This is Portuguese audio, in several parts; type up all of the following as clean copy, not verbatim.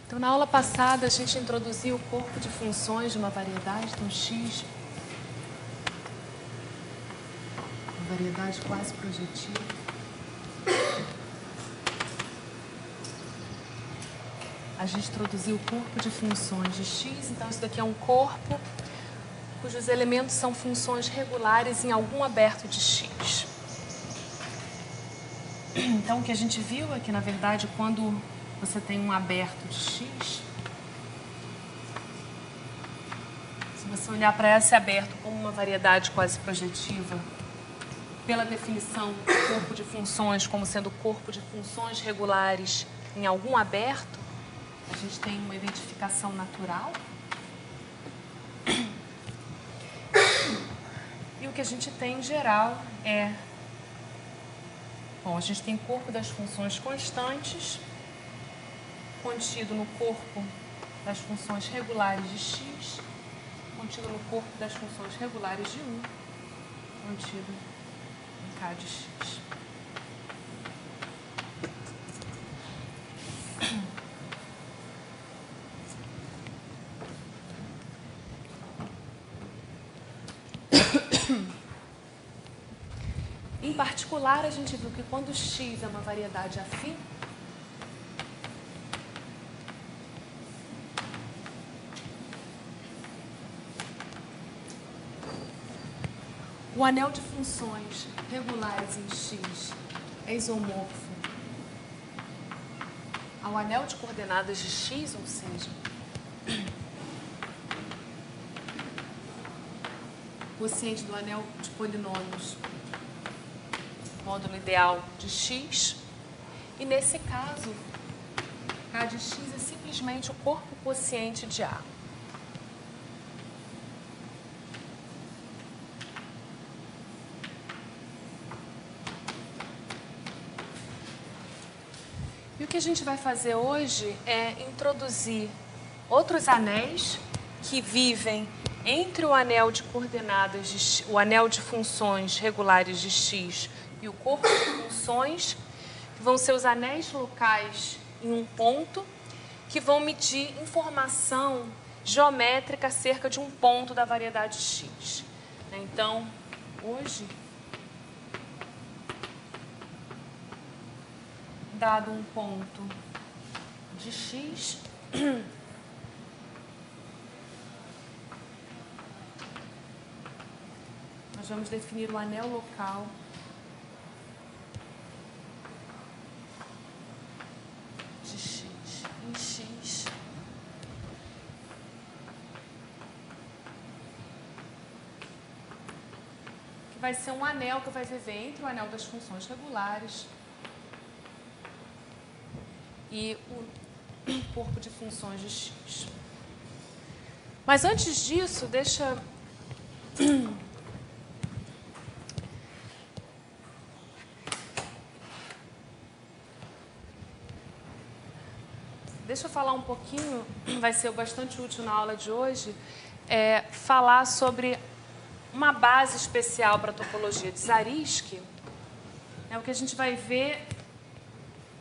Então, na aula passada, a gente introduziu o corpo de funções de uma variedade, então X, uma variedade quase projetiva. A gente introduziu o corpo de funções de X, então isso daqui é um corpo cujos elementos são funções regulares em algum aberto de X. Então, o que a gente viu é que, na verdade, quando você tem um aberto de X, se você olhar para esse aberto como uma variedade quase projetiva, pela definição do corpo de funções como sendo corpo de funções regulares em algum aberto, a gente tem uma identificação natural. E o que a gente tem em geral é... Bom, a gente tem corpo das funções constantes, contido no corpo das funções regulares de x, contido no corpo das funções regulares de 1, contido em k de x. Em particular, a gente viu que quando x é uma variedade afim, o anel de funções regulares em x é isomorfo ao anel de coordenadas de x, ou seja, o quociente do anel de polinômios, módulo ideal de x, e nesse caso, k de x é simplesmente o corpo quociente de A. E o que a gente vai fazer hoje é introduzir outros anéis que vivem entre o anel de coordenadas, o anel de funções regulares de x e o corpo de funções, que vão ser os anéis locais em um ponto, que vão medir informação geométrica acerca de um ponto da variedade x. Então, hoje, dado um ponto de x, nós vamos definir o anel local de x em x, que vai ser um anel que vai viver entre o anel das funções regulares e o corpo de funções de x. Mas antes disso, deixa eu falar um pouquinho, vai ser bastante útil na aula de hoje, falar sobre uma base especial para a topologia de Zariski. O que a gente vai ver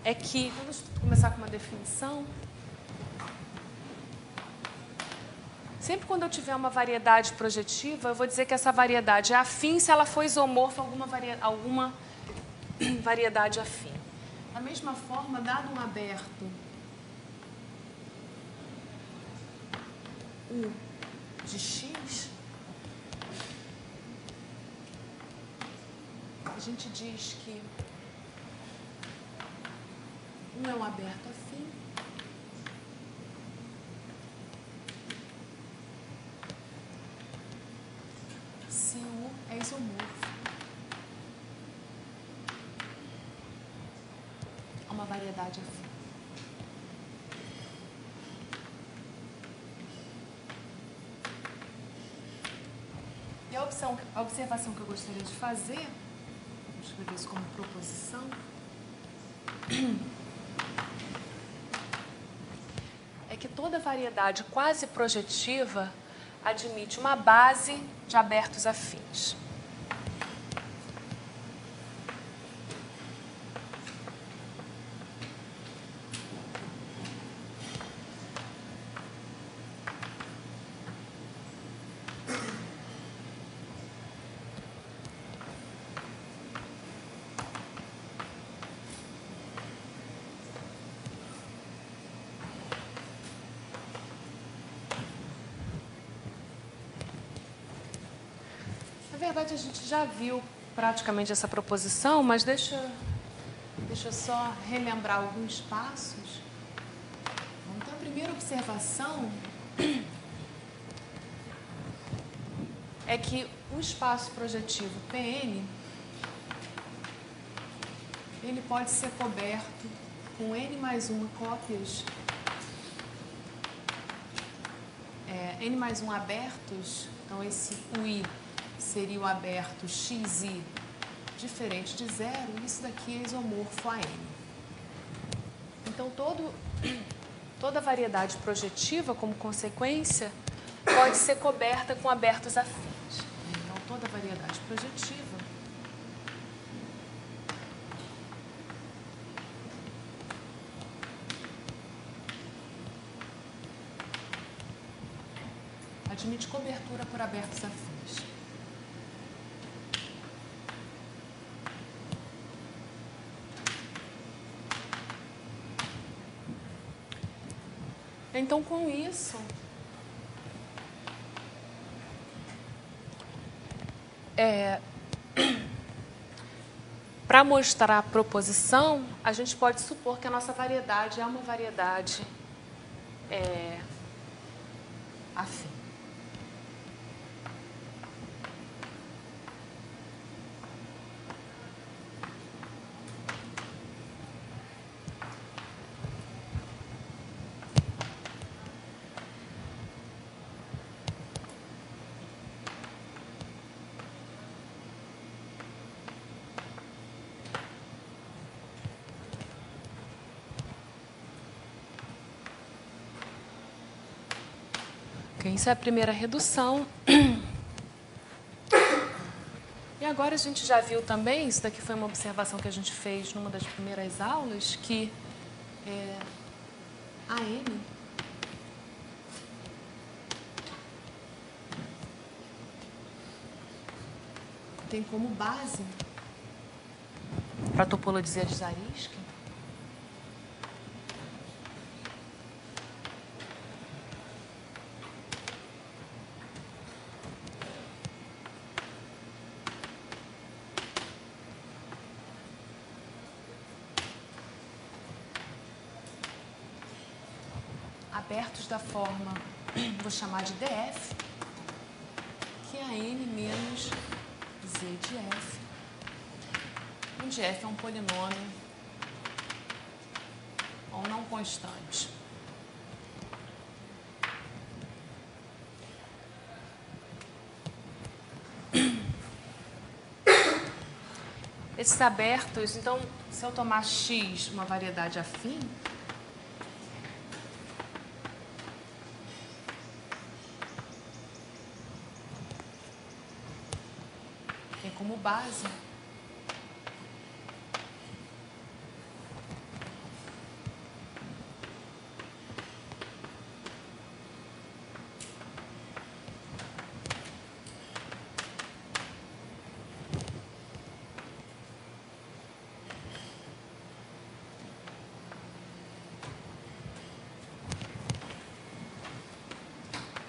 é que, vamos começar com uma definição. Sempre quando eu tiver uma variedade projetiva, eu vou dizer que essa variedade é afim se ela for isomorfa a alguma variedade afim. Da mesma forma, dado um aberto U de x, a gente diz que um é um aberto afim se U é isomorfo a uma variedade afim. E a observação que eu gostaria de fazer, vou escrever isso como proposição, é que toda variedade quase projetiva admite uma base de abertos afins. verdade, a gente já viu praticamente essa proposição, mas deixa eu só relembrar alguns passos. Então, a primeira observação é que o espaço projetivo Pn ele pode ser coberto com n mais 1 cópias, n mais 1 abertos. Então, esse UI seria o aberto xi diferente de zero, e isso daqui é isomorfo a n. Então, toda variedade projetiva, como consequência, pode ser coberta com abertos afins. Então, toda variedade projetiva admite cobertura por abertos afins. Então, com isso, para mostrar a proposição, a gente pode supor que a nossa variedade é uma variedade afim. Isso é a primeira redução. E agora a gente já viu também, isso daqui foi uma observação que a gente fez numa das primeiras aulas, que a n tem como base, para a topologia de Zariski, abertos da forma, vou chamar de df, que é a n menos z de f, onde f é um polinômio ou não constante. Esses abertos, então, se eu tomar x, uma variedade afim, tem como base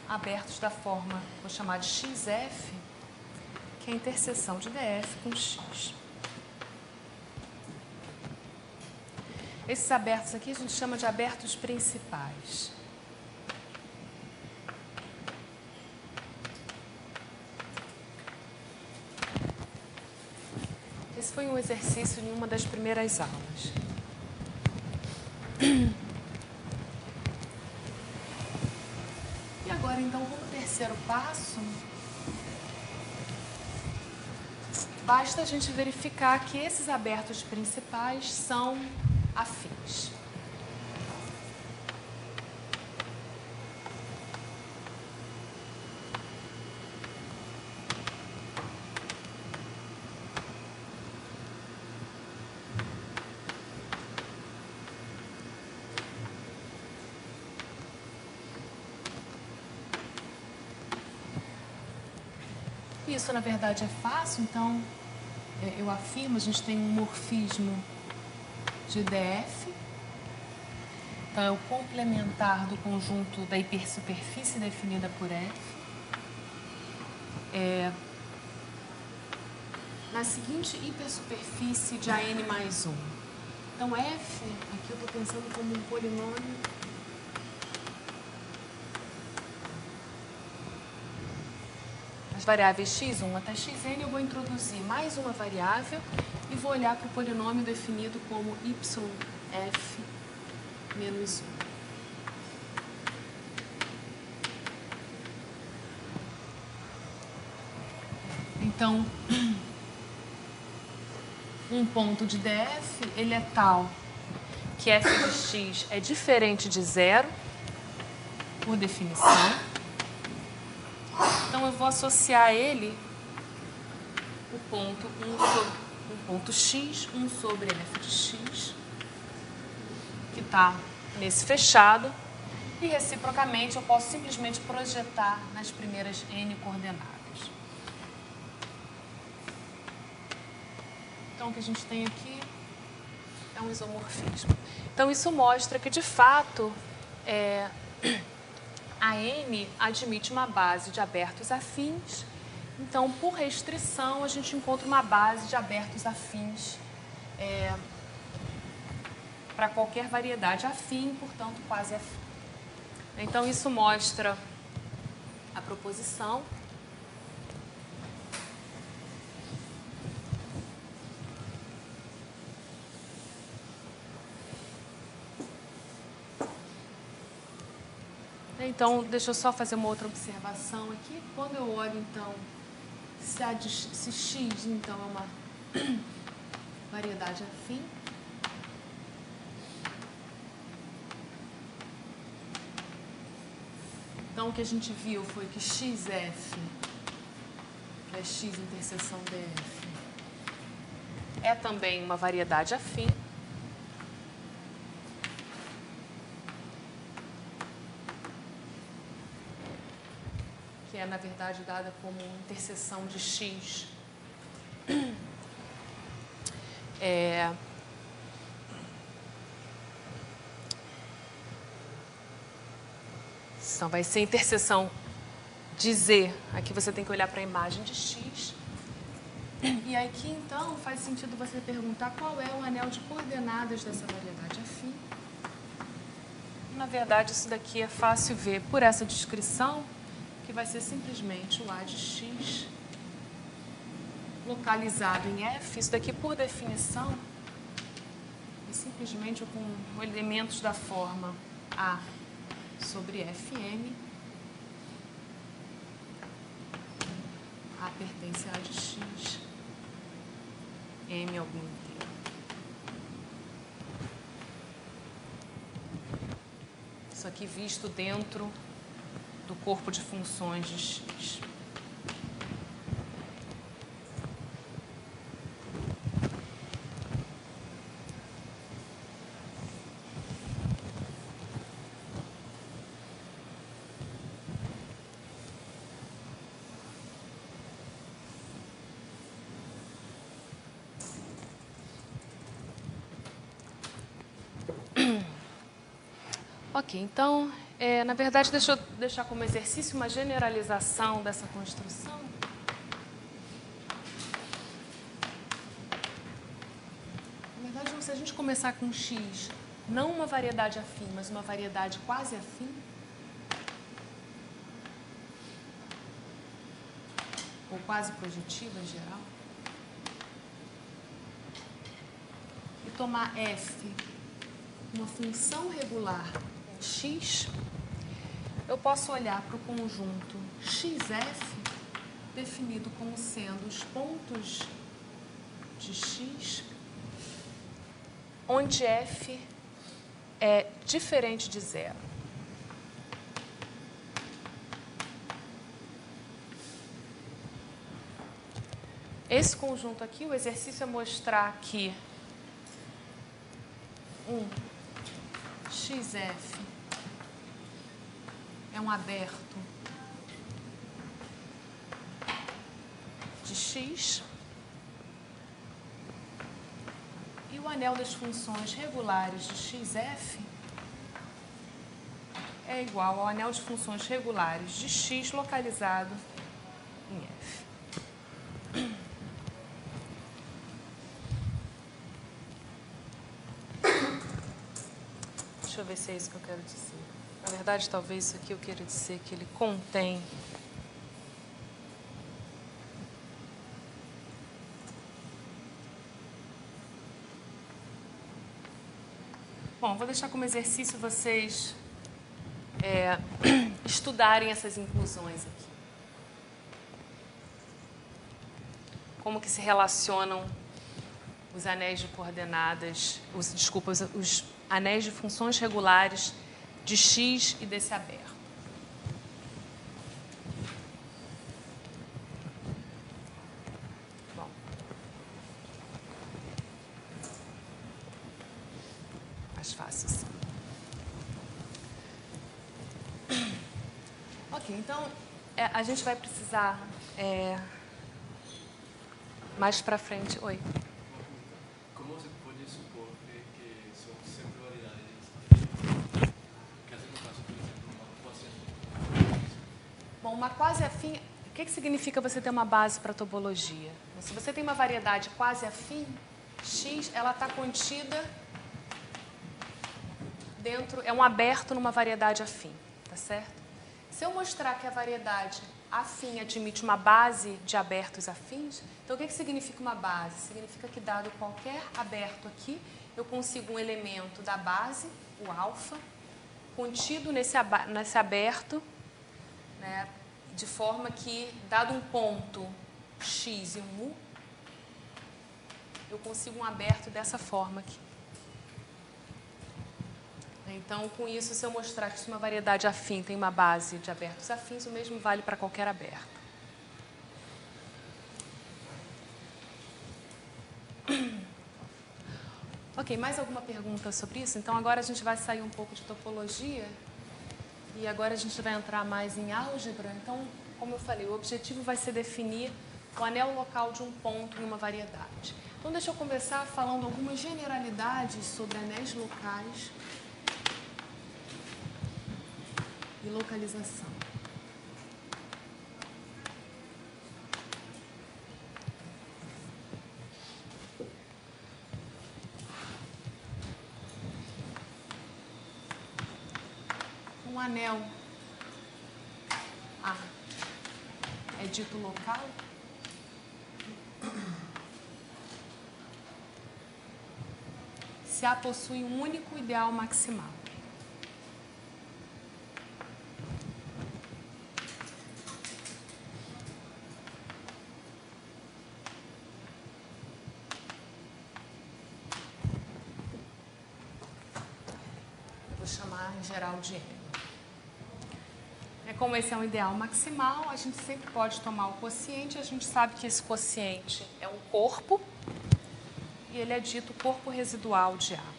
abertos da forma, vou chamar de xf, que é a interseção de df com x. Esses abertos aqui a gente chama de abertos principais. Esse foi um exercício em uma das primeiras aulas. E agora, então, como terceiro passo, basta a gente verificar que esses abertos principais são afins. Isso, na verdade, é fácil, então eu afirmo, a gente tem um morfismo de df, então é o complementar do conjunto da hipersuperfície definida por f. na seguinte hipersuperfície de AN mais 1. Então, F, aqui eu estou pensando como um polinômio as variáveis x1 até xn, eu vou introduzir mais uma variável e vou olhar para o polinômio definido como yf menos 1. Então, um ponto de DF, ele é tal que f de x é diferente de zero, por definição. Então, eu vou associar a ele o ponto, um ponto x, 1 sobre f de x, que está nesse fechado, e reciprocamente eu posso simplesmente projetar nas primeiras n coordenadas. Então, o que a gente tem aqui é um isomorfismo. Então, isso mostra que, de fato, a M admite uma base de abertos afins. Então, por restrição, a gente encontra uma base de abertos afins para qualquer variedade afim, portanto, quase afim. Então, isso mostra a proposição. Então, deixa eu só fazer uma outra observação aqui. Quando eu olho, então, se x, então, é uma variedade afim, então, o que a gente viu foi que xf, que é x interseção df, é também uma variedade afim. Que é, na verdade, dada como interseção de x. Então, vai ser interseção de z. Aqui você tem que olhar para a imagem de x. E aqui, então, faz sentido você perguntar qual é o anel de coordenadas dessa variedade afim. Na verdade, isso daqui é fácil ver por essa descrição, que vai ser simplesmente o A de x localizado em F. Isso daqui, por definição, é simplesmente com elementos da forma A sobre Fm. A pertence a A de x, M algum inteiro. Isso aqui visto dentro do corpo de funções de x. Ok, então, na verdade, deixa eu deixar como exercício uma generalização dessa construção. Na verdade, se a gente começar com x, não uma variedade afim, mas uma variedade quase afim, ou quase projetiva em geral, e tomar f, uma função regular x, eu posso olhar para o conjunto xf, definido como sendo os pontos de x, onde f é diferente de zero. Esse conjunto aqui, o exercício é mostrar que xf é um aberto de x e o anel das funções regulares de xf é igual ao anel de funções regulares de x localizado em f. ver se é isso que eu quero dizer. Na verdade, talvez isso aqui eu queira dizer que ele contém. Bom, vou deixar como exercício vocês estudarem essas inclusões aqui. Como que se relacionam os anéis de coordenadas, os anéis de funções regulares de X e desse aberto. Bom. Mais fácil, sim. Ok, então a gente vai precisar mais para frente. Oi. Como se pode supor que são singularidades? Caso no caso, por exemplo, uma quase afim. Bom, uma quase afim, o que significa você ter uma base para topologia? Se você tem uma variedade quase afim, X, ela está contida dentro, é um aberto numa variedade afim, tá certo? Se eu mostrar que a variedade afim admite uma base de abertos afins, então o que significa uma base? Significa que, dado qualquer aberto aqui, eu consigo um elemento da base, o alfa, contido nesse aberto, né, de forma que, dado um ponto x e um u, eu consigo um aberto dessa forma aqui. Então, com isso, se eu mostrar que uma variedade afim tem uma base de abertos afins, o mesmo vale para qualquer aberto. Ok, mais alguma pergunta sobre isso? Então, agora a gente vai sair um pouco de topologia e agora a gente vai entrar mais em álgebra. Então, como eu falei, o objetivo vai ser definir o anel local de um ponto em uma variedade. Então, deixa eu começar falando algumas generalidades sobre anéis locais e localização. Um anel A é dito local se A possui um único ideal maximal. Vou chamar em geral de M. Como esse é um ideal maximal, a gente sempre pode tomar o quociente. A gente sabe que esse quociente é um corpo e ele é dito corpo residual de A.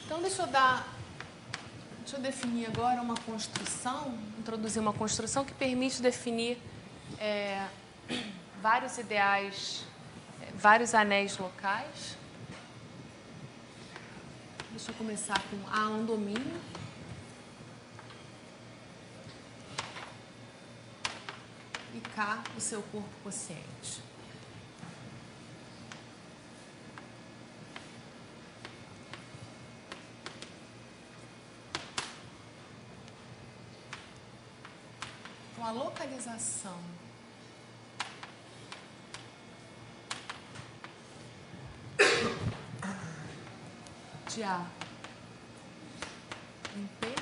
Então, deixa eu definir agora uma construção, introduzir uma construção que permite definir vários ideais, vários anéis locais. Deixa eu começar com A um domínio. E K o seu corpo quociente. Então, a localização de A em P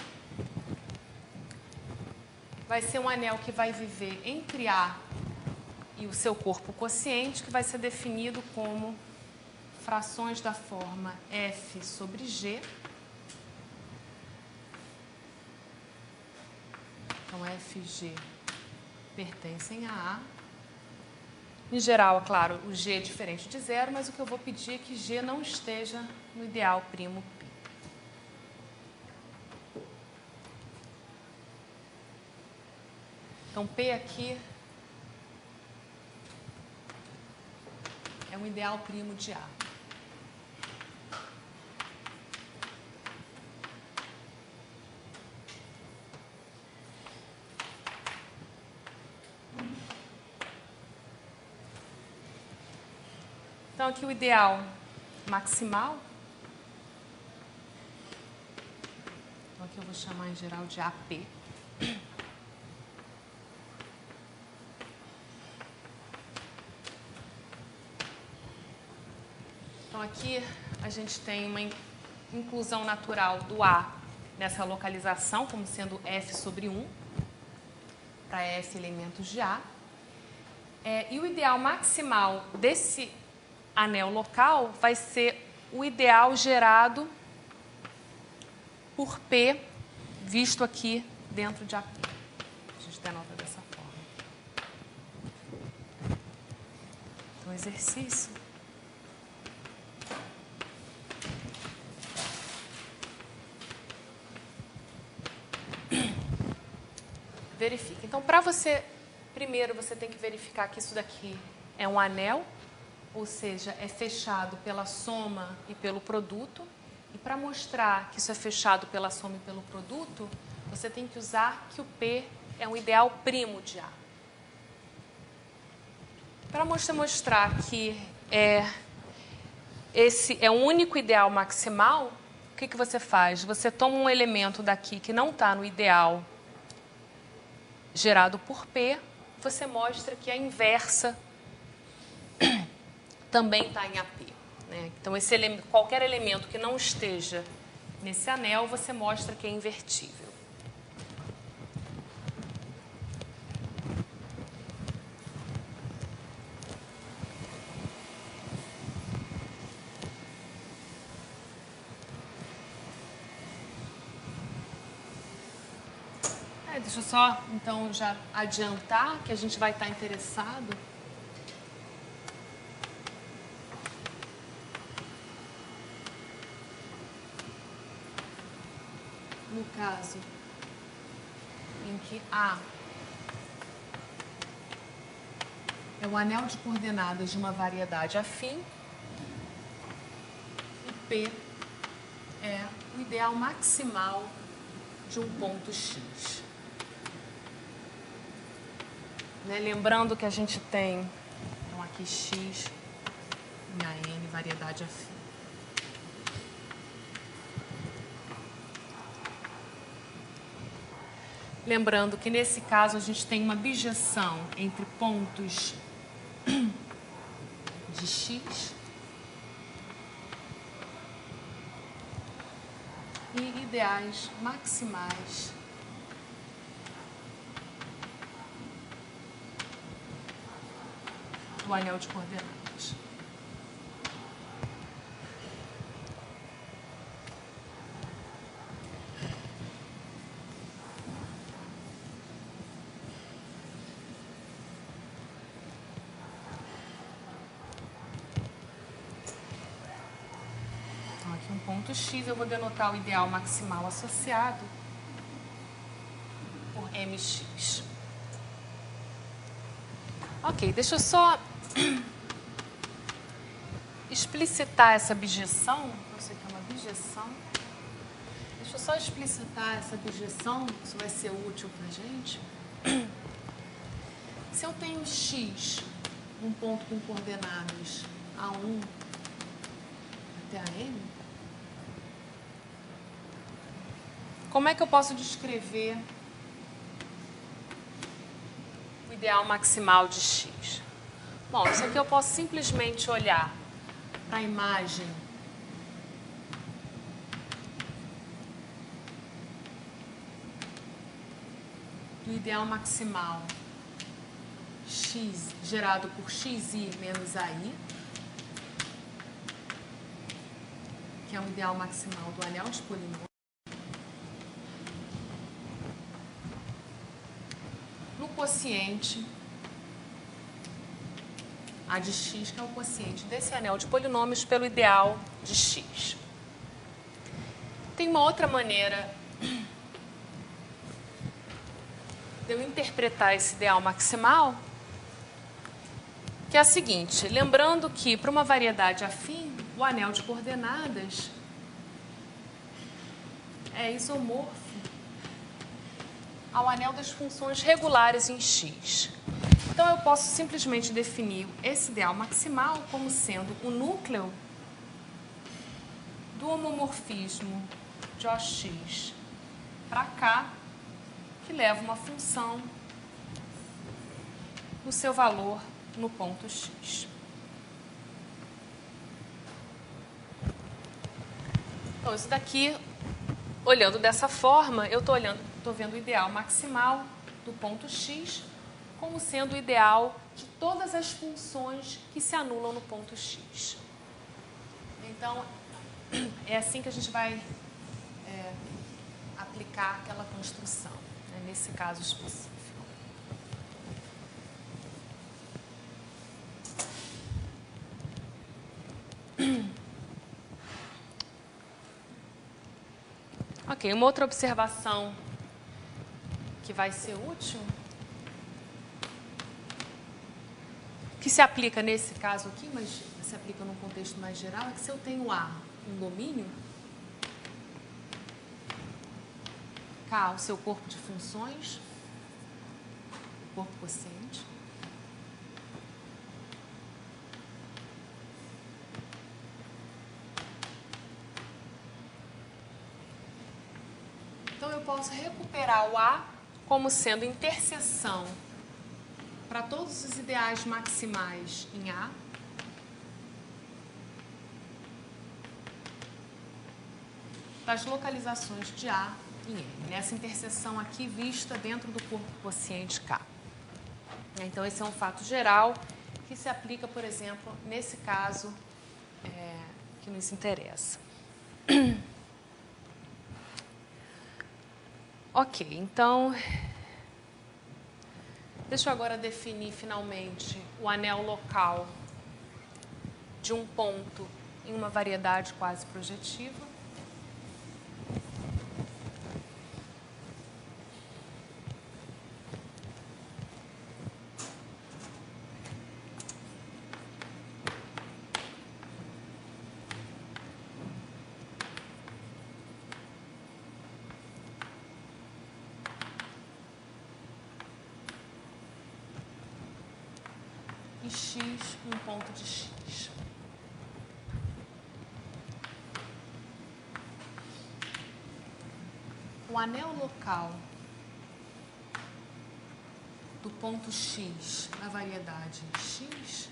vai ser um anel que vai viver entre A e o seu corpo quociente, que vai ser definido como frações da forma F sobre G. Então, F e G pertencem a A. Em geral, é claro, o G é diferente de zero, mas o que eu vou pedir é que G não esteja no ideal primo P. Então, P aqui é um ideal primo de A. Então, aqui o ideal maximal. Então, aqui eu vou chamar em geral de AP. Então, aqui a gente tem uma inclusão natural do A nessa localização, como sendo F sobre 1, para F elementos de A. E o ideal maximal desse anel local vai ser o ideal gerado por P, visto aqui dentro de AP. A gente denota dessa forma. Então, exercício. Verifique. Então, para você, primeiro você tem que verificar que isso daqui é um anel, ou seja, é fechado pela soma e pelo produto. E para mostrar que isso é fechado pela soma e pelo produto, você tem que usar que o P é um ideal primo de A. Para mostrar que esse é um único ideal maximal, o que você faz? Você toma um elemento daqui que não está no ideal gerado por P, você mostra que a inversa também está em AP. Né? Então, qualquer elemento que não esteja nesse anel, você mostra que é invertível. Deixa eu só, então, já adiantar que a gente vai estar interessado. No caso em que A é o anel de coordenadas de uma variedade afim e P é o ideal maximal de um ponto X. Né? Lembrando que a gente tem, então aqui X em AN, variedade afim. Lembrando que nesse caso a gente tem uma bijeção entre pontos de X e ideais maximais do anel de coordenadas. Então, aqui um ponto X, eu vou denotar o ideal maximal associado por MX. Ok, deixa eu só explicitar essa bijeção. Isso aqui é uma bijeção. Deixa eu só explicitar essa bijeção, isso vai ser útil para a gente. Se eu tenho X, um ponto com coordenadas A1 até a M, como é que eu posso descrever o ideal maximal de X? Bom, isso aqui eu posso simplesmente olhar para a imagem do ideal maximal X gerado por XI menos AI, que é um ideal maximal do anel de polinômio. No quociente A de x, que é o quociente desse anel de polinômios, pelo ideal de x. Tem uma outra maneira de eu interpretar esse ideal maximal, que é a seguinte, lembrando que para uma variedade afim, o anel de coordenadas é isomorfo ao anel das funções regulares em x. Então, eu posso simplesmente definir esse ideal maximal como sendo o núcleo do homomorfismo de OX para K, que leva uma função no seu valor no ponto x. Então, isso daqui, olhando dessa forma, eu estou vendo o ideal maximal do ponto x como sendo o ideal de todas as funções que se anulam no ponto x. Então, é assim que a gente vai aplicar aquela construção, né, nesse caso específico. Ok, uma outra observação que vai ser útil, que se aplica nesse caso aqui, mas se aplica num contexto mais geral, é que se eu tenho A, um domínio, K, o seu corpo de funções, corpo quociente, então eu posso recuperar o A como sendo interseção para todos os ideais maximais em A, das localizações de A em M, nessa interseção aqui vista dentro do corpo quociente K. Então, esse é um fato geral que se aplica, por exemplo, nesse caso que nos interessa. Ok, então, deixa eu agora definir finalmente o anel local de um ponto em uma variedade quase projetiva. E x, um ponto de x. O anel local do ponto x na variedade x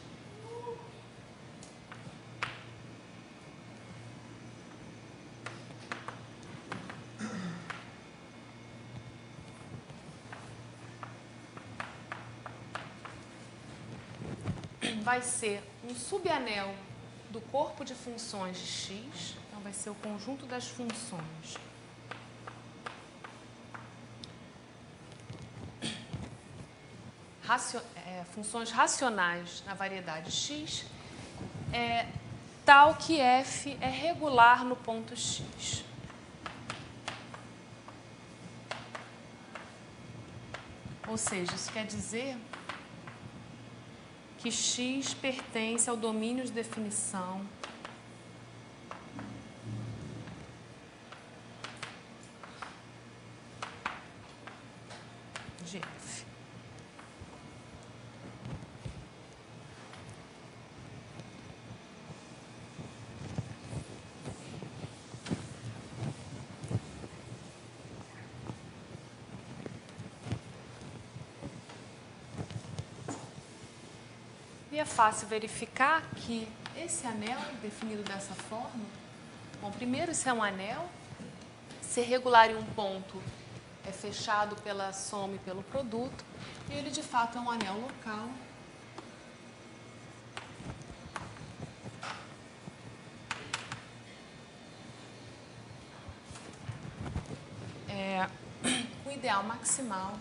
vai ser um subanel do corpo de funções de x, então vai ser o conjunto das funções funções racionais na variedade x, tal que f é regular no ponto x. Ou seja, isso quer dizer que x pertence ao domínio de definição de f. E é fácil verificar que esse anel, definido dessa forma, bom, primeiro, isso é um anel, ser regular em um ponto é fechado pela soma e pelo produto, e ele, de fato, é um anel local. O ideal maximal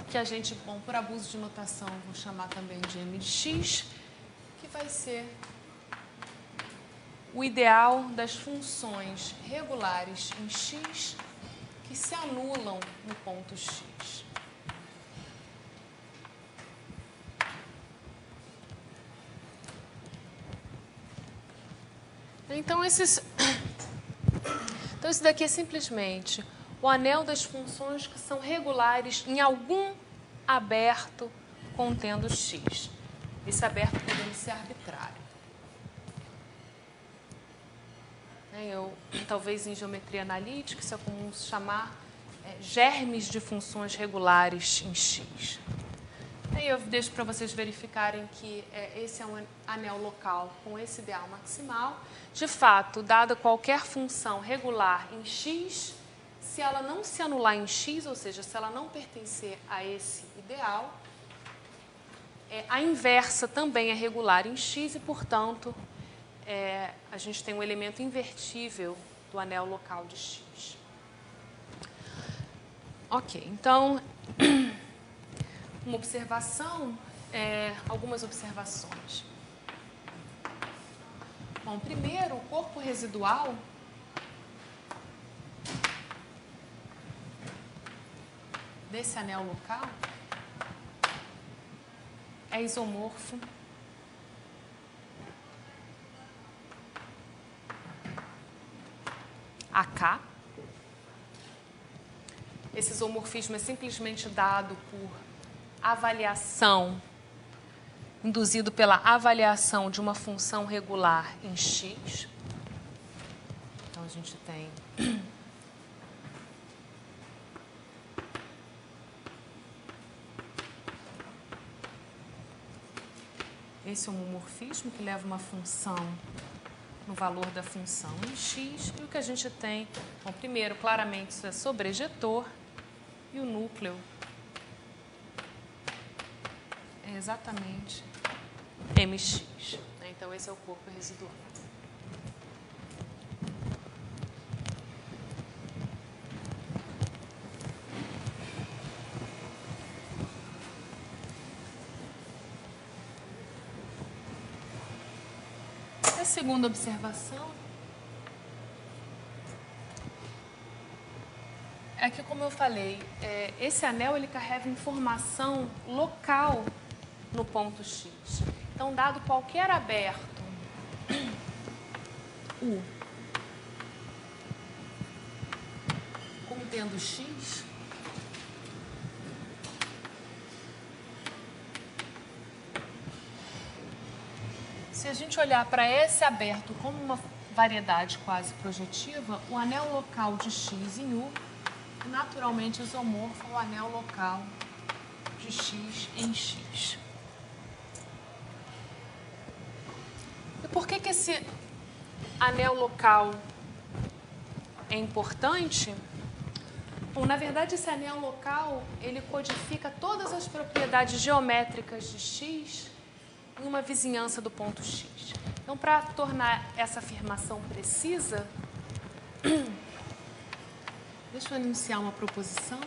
que a gente, bom, por abuso de notação, vou chamar também de M de x, que vai ser o ideal das funções regulares em x que se anulam no ponto x. Então, isso daqui é simplesmente o anel das funções que são regulares em algum aberto contendo x. Esse aberto podendo ser arbitrário. Talvez em geometria analítica, isso é comum se chamar germes de funções regulares em x. Aí eu deixo para vocês verificarem que esse é um anel local com esse ideal maximal. De fato, dada qualquer função regular em x, se ela não se anular em x, ou seja, se ela não pertencer a esse ideal, a inversa também é regular em x e, portanto, a gente tem um elemento invertível do anel local de x. Ok, então, uma observação, algumas observações. Bom, primeiro, o corpo residual desse anel local é isomorfo a K. Esse isomorfismo é simplesmente dado por avaliação, induzido pela avaliação de uma função regular em x. Então, a gente tem esse homomorfismo que leva uma função no valor da função em x. E o que a gente tem, bom, primeiro, claramente, isso é sobrejetor e o núcleo é exatamente mx. Então, esse é o corpo residual. A segunda observação é que, como eu falei, esse anel ele carrega informação local no ponto x. Então, dado qualquer aberto U contendo x, se a gente olhar para esse aberto como uma variedade quase projetiva, o anel local de x em U é naturalmente isomorfo ao anel local de x em x. E por que esse anel local é importante? Bom, na verdade, esse anel local ele codifica todas as propriedades geométricas de x em uma vizinhança do ponto x. Então, para tornar essa afirmação precisa, deixa eu enunciar uma proposição.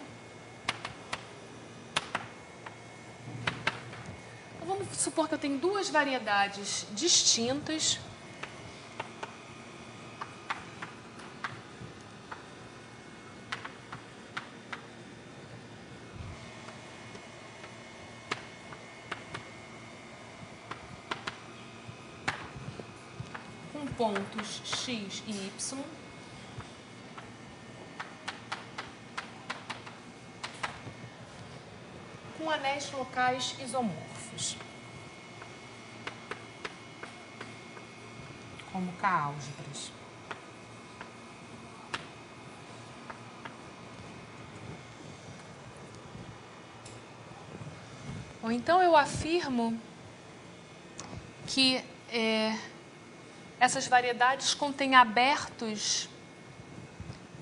Então, vamos supor que eu tenho duas variedades distintas com pontos x e y com anéis locais isomorfos, como K-álgebras. Ou então eu afirmo que essas variedades contêm abertos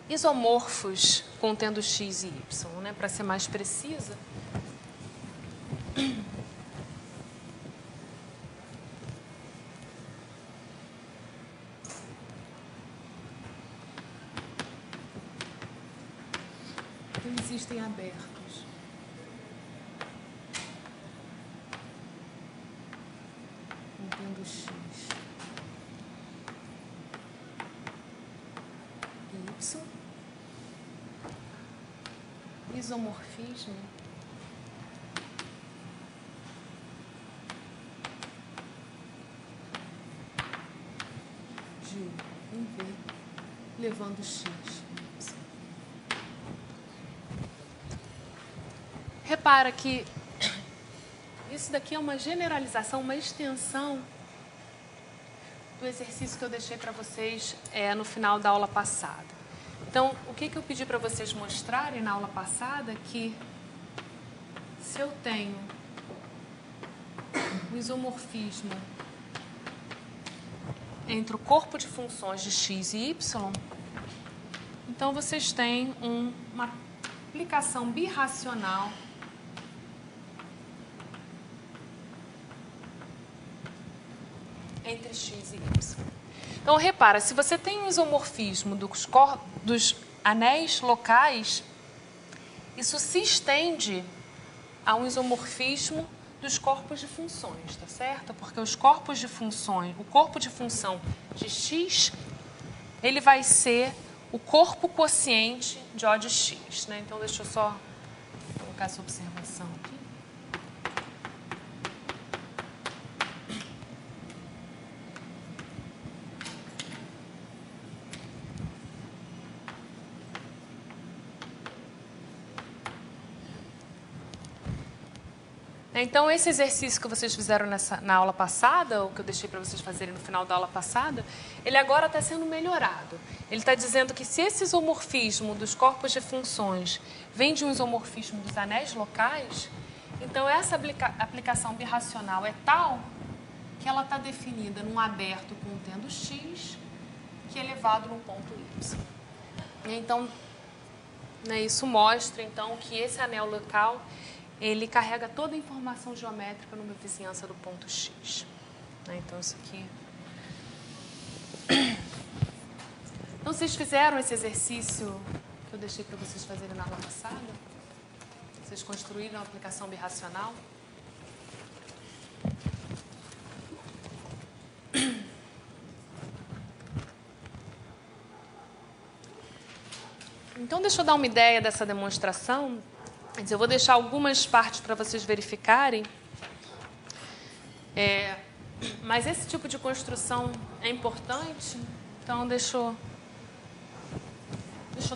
isomorfos contendo x e y, né? Para ser mais precisa. Existem abertos isomorfismo de um V levando x. Repara que isso daqui é uma generalização, uma extensão do exercício que eu deixei para vocês no final da aula passada. Então, o que eu pedi para vocês mostrarem na aula passada? Que se eu tenho o isomorfismo entre o corpo de funções de x e y, então vocês têm uma aplicação birracional entre x e y. Então, repara, se você tem um isomorfismo dos anéis locais, isso se estende a um isomorfismo dos corpos de funções, tá certo? Porque os corpos de funções, o corpo de função de x, ele vai ser o corpo quociente de O de x, né? Então, deixa eu só colocar essa observação aqui. Então, esse exercício que vocês fizeram na aula passada, ou que eu deixei para vocês fazerem no final da aula passada, ele agora está sendo melhorado. Ele está dizendo que se esse isomorfismo dos corpos de funções vem de um isomorfismo dos anéis locais, então essa aplicação birracional é tal que ela está definida num aberto contendo x, que é elevado no ponto y. Então, isso mostra então que esse anel local ele carrega toda a informação geométrica numa vizinhança do ponto x. Então, isso aqui. Então, vocês fizeram esse exercício que eu deixei para vocês fazerem na aula passada? Vocês construíram a aplicação birracional? Então, deixa eu dar uma ideia dessa demonstração. Eu vou deixar algumas partes para vocês verificarem. Mas esse tipo de construção é importante. Então, deixa eu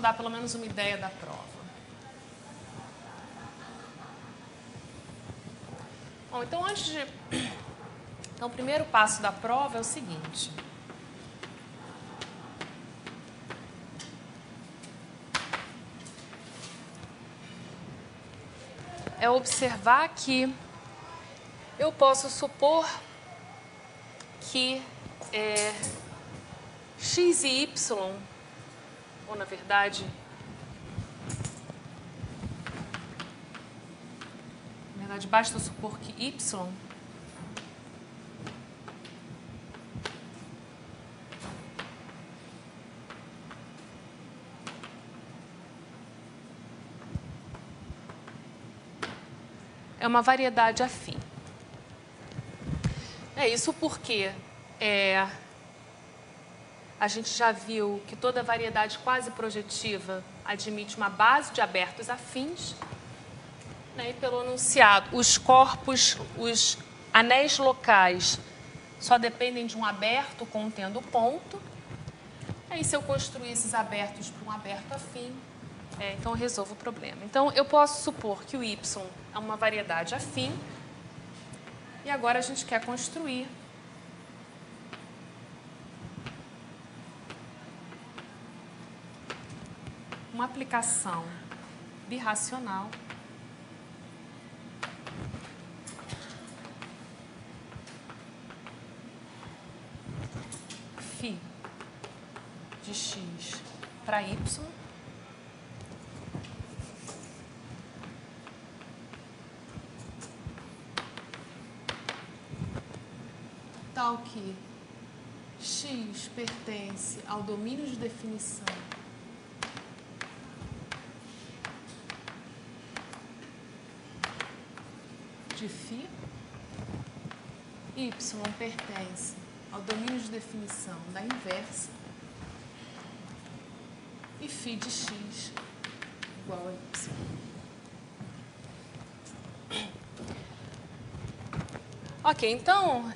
dar pelo menos uma ideia da prova. Bom, então, o primeiro passo da prova é o seguinte. É observar que eu posso supor que x e y, ou na verdade, basta supor que y é uma variedade afim. Isso porque a gente já viu que toda variedade quase projetiva admite uma base de abertos afins. E pelo enunciado, os anéis locais só dependem de um aberto contendo ponto. Aí, se eu construir esses abertos para um aberto afim, então eu resolvo o problema. Então, eu posso supor que o y é uma variedade afim. E agora a gente quer construir uma aplicação birracional φ de x para y tal que x pertence ao domínio de definição de φ, y pertence ao domínio de definição da inversa e φ de x igual a y. Ok, então,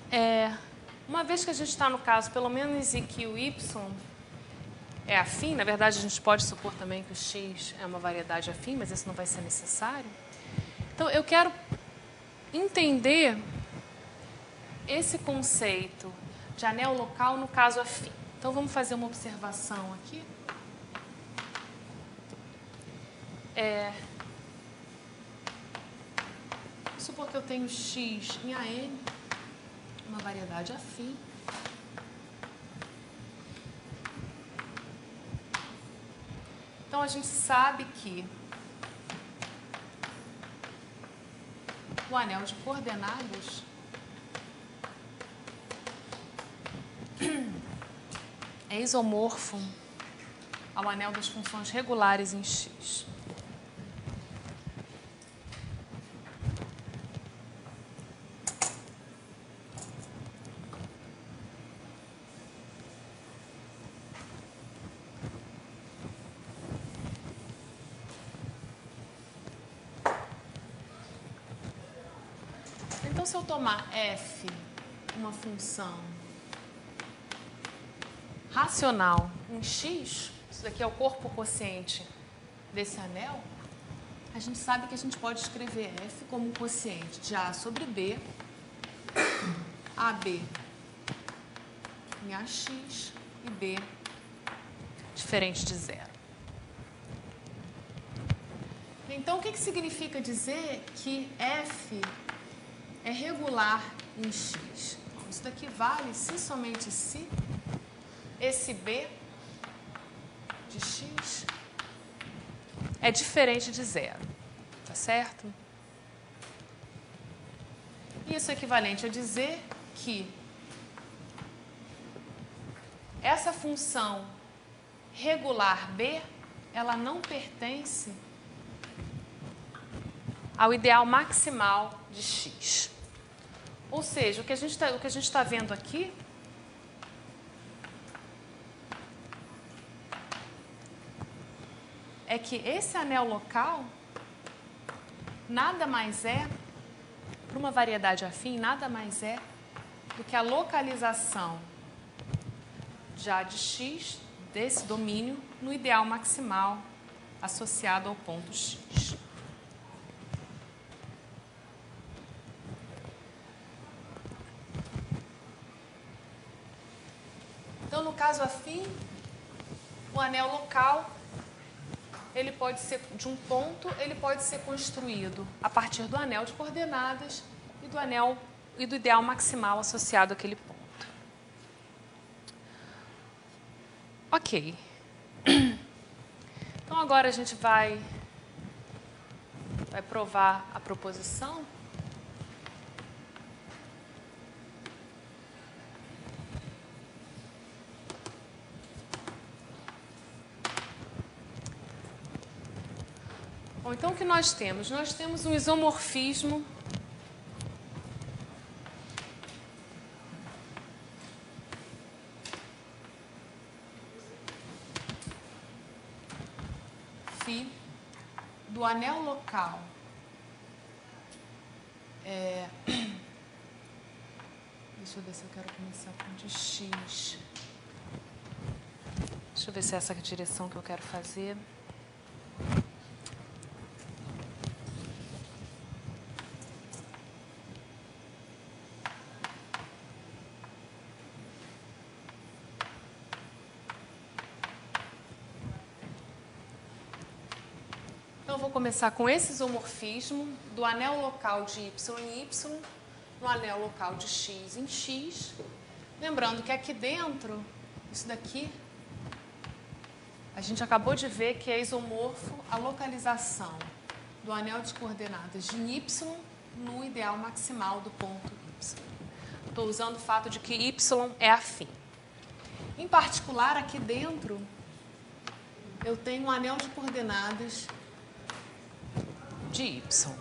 uma vez que a gente está no caso, pelo menos em que o y é afim, na verdade a gente pode supor também que o x é uma variedade afim, mas isso não vai ser necessário. Então, eu quero entender esse conceito de anel local no caso afim. Então, vamos fazer uma observação aqui. Vamos supor que eu tenho x em AN, uma variedade afim. Então, a gente sabe que o anel de coordenadas é isomorfo ao anel das funções regulares em x. Então, se eu tomar f, uma função racional em x, isso daqui é o corpo quociente desse anel, a gente sabe que a gente pode escrever f como um quociente de a sobre b, ab em ax e b diferente de zero. Então, o que significa dizer que f é regular em x? Isso daqui vale se somente se esse b de x é diferente de zero, tá certo? Isso é equivalente a dizer que essa função regular b, ela não pertence ao ideal maximal de x. Ou seja, o que a gente está vendo aqui é que esse anel local nada mais é, para uma variedade afim, nada mais é do que a localização de A de x desse domínio no ideal maximal associado ao ponto x. Então, no caso afim, o anel local, ele pode ser de um ponto, ele pode ser construído a partir do anel de coordenadas e do ideal maximal associado àquele ponto. Ok. Então, agora a gente vai provar a proposição. Bom, então, o que nós temos? Nós temos um isomorfismo φ do anel local deixa eu ver se eu quero começar com de x. Deixa eu ver se é essa a direção que eu quero fazer. Vou começar com esse isomorfismo do anel local de y em y no anel local de x em x. Lembrando que aqui dentro, isso daqui, a gente acabou de ver que é isomorfo a localização do anel de coordenadas de y no ideal maximal do ponto y. Estou usando o fato de que y é afim. Em particular, aqui dentro, eu tenho um anel de coordenadas de y.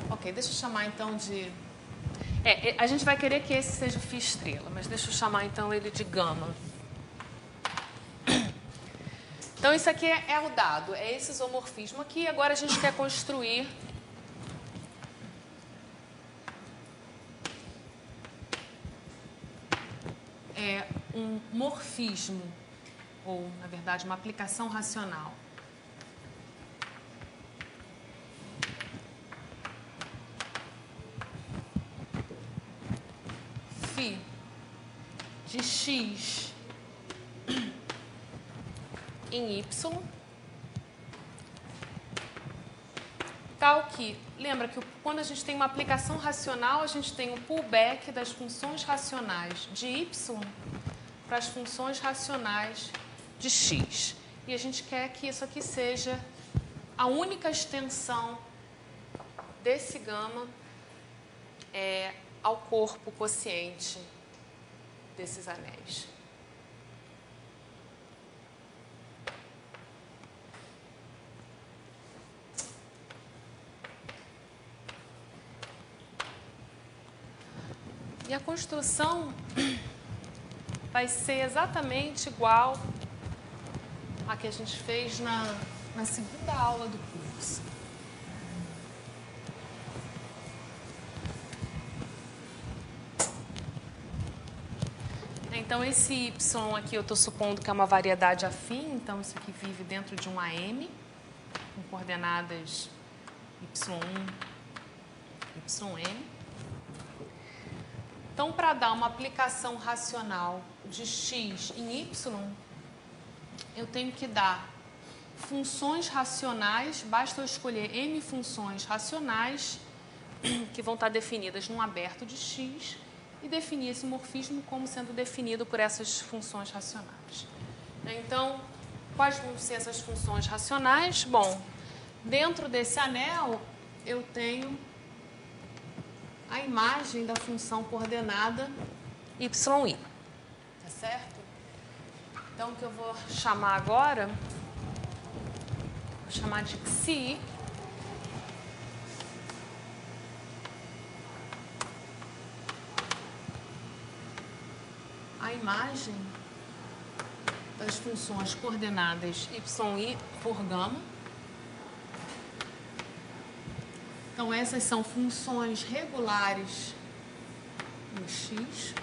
Ok, deixa eu chamar então de... a gente vai querer que esse seja φ estrela, mas deixa eu chamar então ele de gama. Então, isso aqui é o dado, é esse isomorfismo aqui. Agora, a gente quer construir um morfismo, ou, na verdade, uma aplicação racional. Φ de x em y, tal que, lembra que quando a gente tem uma aplicação racional, a gente tem um pullback das funções racionais de y para as funções racionais de x. E a gente quer que isso aqui seja a única extensão desse gama ao corpo quociente desses anéis. E a construção vai ser exatamente igual a que a gente fez na segunda aula do curso. Então, esse y aqui eu estou supondo que é uma variedade afim, então isso aqui vive dentro de um AM, com coordenadas y1, yn. Então, para dar uma aplicação racional de x em y, eu tenho que dar funções racionais, basta eu escolher m funções racionais, que vão estar definidas num aberto de x, e definir esse morfismo como sendo definido por essas funções racionais. Então, quais vão ser essas funções racionais? Bom, dentro desse anel, eu tenho a imagem da função coordenada yi. Tá certo? Então, o que eu vou chamar agora, vou chamar de xi. A imagem das funções coordenadas yi por gama. Então, essas são funções regulares no x. Isso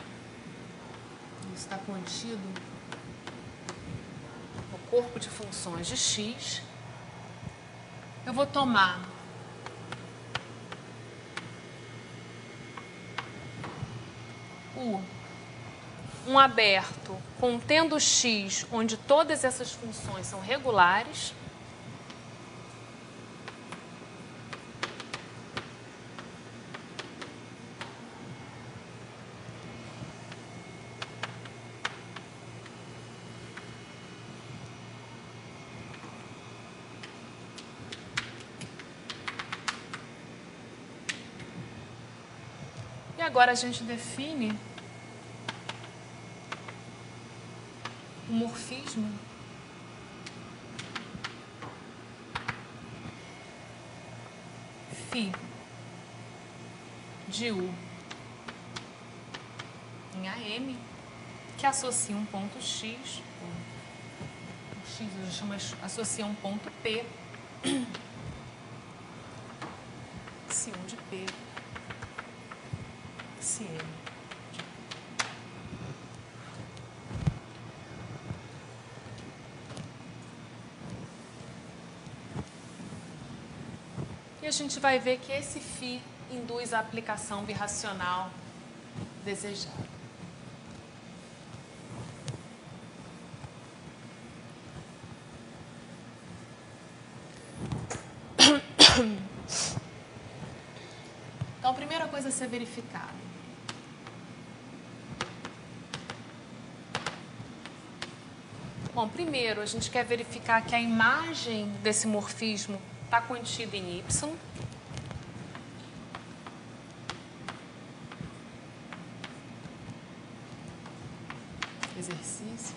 está contido no corpo de funções de x. Eu vou tomar um aberto contendo x, onde todas essas funções são regulares. E agora a gente define o morfismo φ de u em AM, que associa um ponto x, eu chamo, associa um ponto P, psi1 de P, psi m. E a gente vai ver que esse φ induz a aplicação birracional desejada. Então, a primeira coisa a ser verificada. Bom, primeiro, a gente quer verificar que a imagem desse morfismo está contida em y. Exercício.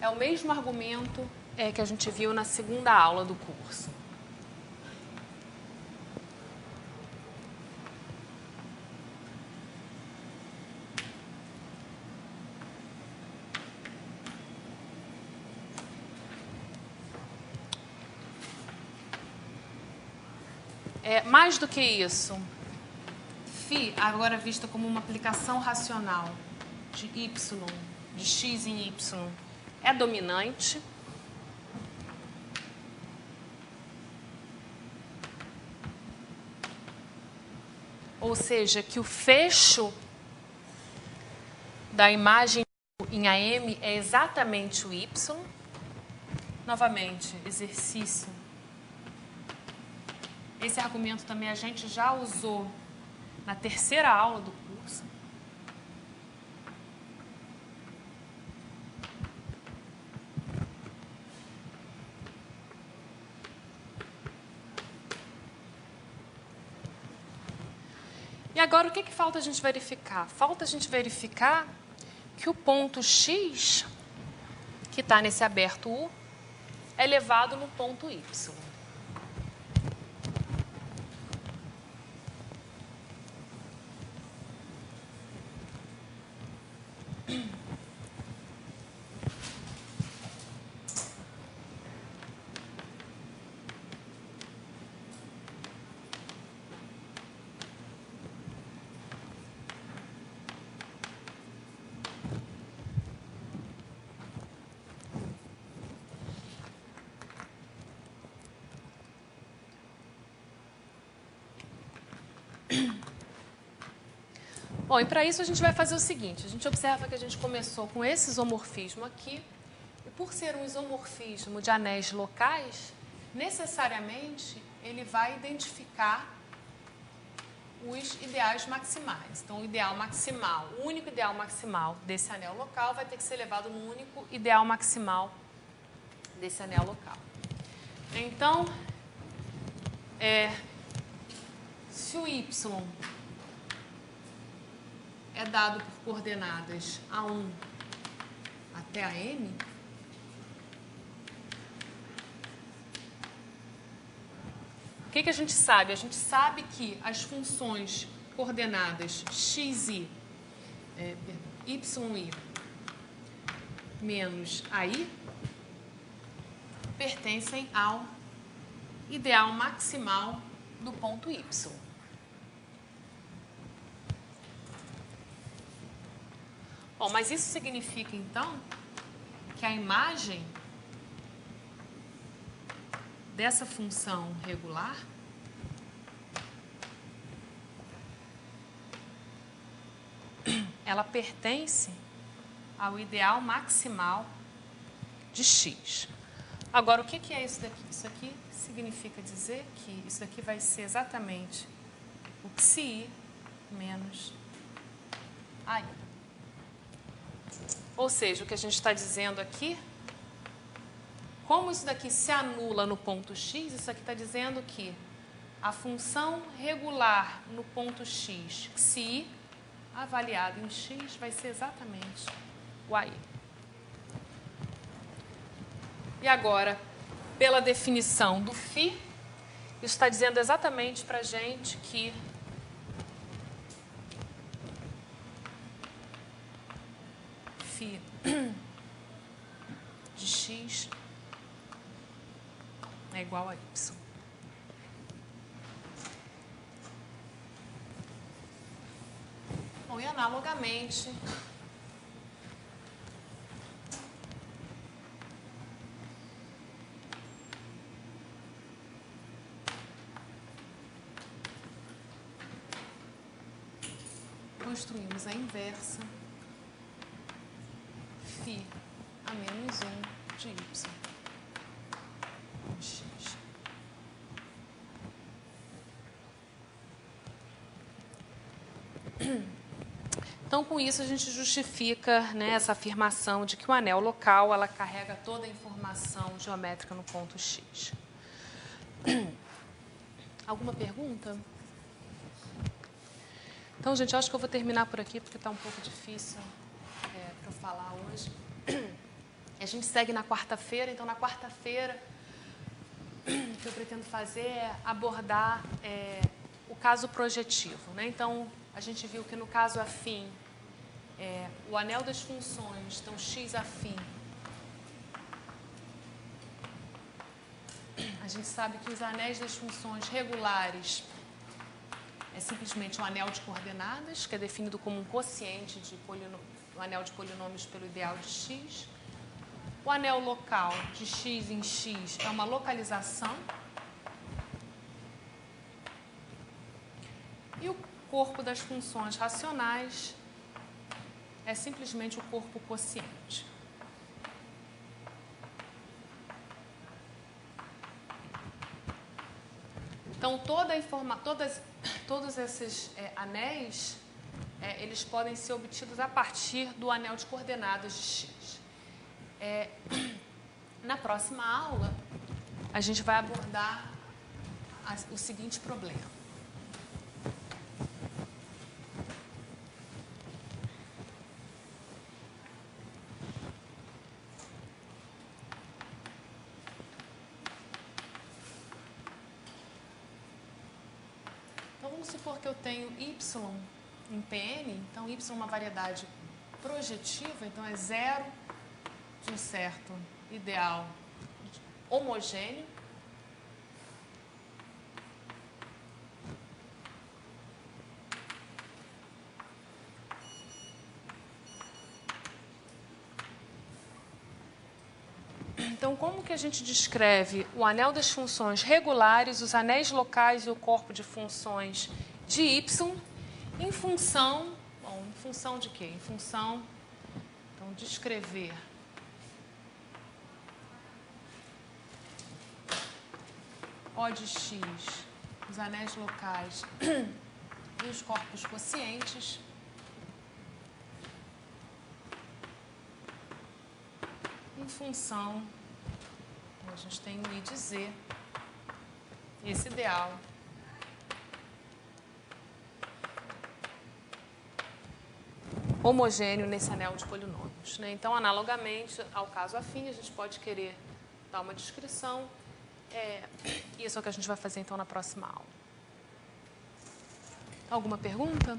É o mesmo argumento que a gente viu na segunda aula do curso. Mais do que isso, φ, agora vista como uma aplicação racional de y, de x em y, é dominante. Ou seja, que o fecho da imagem em AM é exatamente o y. Novamente, exercício. Esse argumento também a gente já usou na terceira aula do curso. E agora, o que falta a gente verificar? Falta a gente verificar que o ponto X, que está nesse aberto U, é elevado no ponto Y. Bom, e para isso a gente vai fazer o seguinte, a gente observa que a gente começou com esse isomorfismo aqui, e por ser um isomorfismo de anéis locais, necessariamente ele vai identificar os ideais maximais. Então, o ideal maximal, o único ideal maximal desse anel local vai ter que ser elevado no único ideal maximal desse anel local. Então, se o y é dado por coordenadas A1 até a M, o que a gente sabe? A gente sabe que as funções coordenadas xi, yi menos AI pertencem ao ideal maximal do ponto Y. Bom, mas isso significa, então, que a imagem dessa função regular ela pertence ao ideal maximal de x. Agora, o que é isso daqui? Isso aqui significa dizer que isso aqui vai ser exatamente o psi menos AI. Ou seja, o que a gente está dizendo aqui, como isso daqui se anula no ponto x, isso aqui está dizendo que a função regular no ponto x, psi, avaliado em x, vai ser exatamente o AI. E agora, pela definição do φ, isso está dizendo exatamente para a gente que φ de x é igual a y. Bom, e analogamente, construímos a inversa φ a menos 1 de y com x. Então, com isso, a gente justifica, né, essa afirmação de que o anel local ela carrega toda a informação geométrica no ponto x. Alguma pergunta? Então, gente, eu acho que eu vou terminar por aqui, porque está um pouco difícil para eu falar hoje. A gente segue na quarta-feira, então, na quarta-feira, o que eu pretendo fazer é abordar o caso projetivo, né? Então, a gente viu que no caso afim, o anel das funções, então x afim, a A gente sabe que os anéis das funções regulares é simplesmente um anel de coordenadas, que é definido como um quociente de um anel de polinômios pelo ideal de x. O anel local de x em x é uma localização. E o corpo das funções racionais é simplesmente o corpo quociente. Então, todos esses anéis, eles podem ser obtidos a partir do anel de coordenadas de x. Na próxima aula, a gente vai abordar o seguinte problema. Vamos supor que eu tenho y em Pn, então y é uma variedade projetiva, então é zero de um certo ideal homogêneo. Então, como que a gente descreve o anel das funções regulares, os anéis locais e o corpo de funções de y em função de quê? Em função, então, descrever O de x, os anéis locais e os corpos quocientes em função, a gente tem o I de Z, esse ideal homogêneo nesse anel de polinômios, né? Então, analogamente ao caso afim, a gente pode querer dar uma descrição. Isso é o que a gente vai fazer, então, na próxima aula. Alguma pergunta?